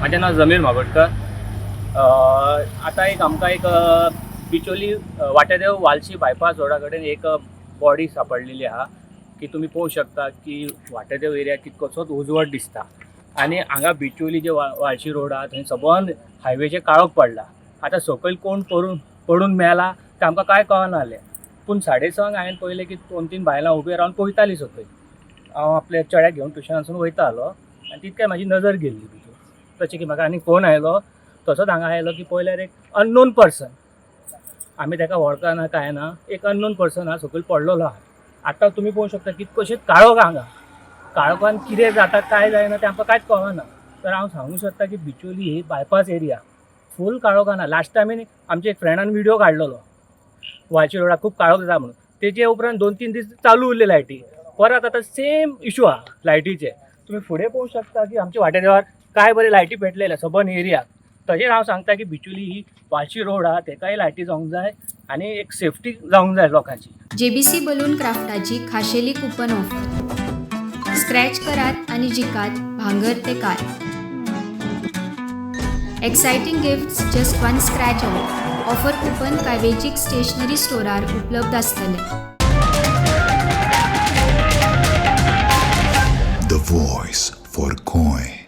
माझें नाव जमीर मागोडकर. आता आमकां एक बिचोली वाटेदेव वालशी बायपास रोडा कडेन एक बॉडी सापडलेली आहा की तुम्ही पळोवू शकता की वाटेदेव एरिया कितकोसोच उजवाड दिसता आनी हांगा बिचोली जे वालशी रोड आहा थंय सबंद हायवेचे काळोख पडला. आतां सकयल कोण पडून मेला तें आमकां कांय कळनासलें. पूण 6:30 हांवें पळयलें की 2-3 बायलां उबी रावन पळयतालीं सकयल. हांव आपल्या चेड्याक घेवन ट्युशनासून वयता आसलो आनी तितक्या म्हाजी नजर गेल्ली भितर. तशें की म्हाका आनी फोन आयलो. तसोच हांगा आयलो की पळयल्यार एक अननोन पर्सन, आमी ताका वळखना काय ना, एक अननोन पर्सन हा सकयल पडलेलो आहा. आतां तुमी पळोवंक शकता की कशें काळोख हांगा. काळोखान कितें जाता काय जायना तें आमकां कांयच कळना. तर हांव सांगूंक सोदता की बिचोली ही बायपास एरिया फूल काळोखान. लास्ट टायमीन आमच्या एक फ्रेंडान व्हिडिओ काडलेलो वालशी रोडार खूब काळोख जाता म्हणून. तेजे उपरांत 2-3 दीस चालू उरले लायटी. परत आतां सेम इशू आहा लायटीचे. तुम्ही फुडें पळोवंक शकता की आमच्या वाटेदेवार काय बरे लायटी पेटलेले सबंद एरियाक. तशेंच हांव सांगता की बिचोली ही वालशी रोड आहा तेकाय लायटी जावंक जाय आनी एक सेफ्टी जावंक जाय लोकांची. JBC बलून क्राफ्टाची खाशेली कुपन ऑफर. स्क्रॅच करात आणि जिकात भांगर ते car. Exciting gifts just one scratch away. Offer coupon काय वेंचीक स्टेशनरी स्टोरार उपलब्ध आसतले. The voice for coin.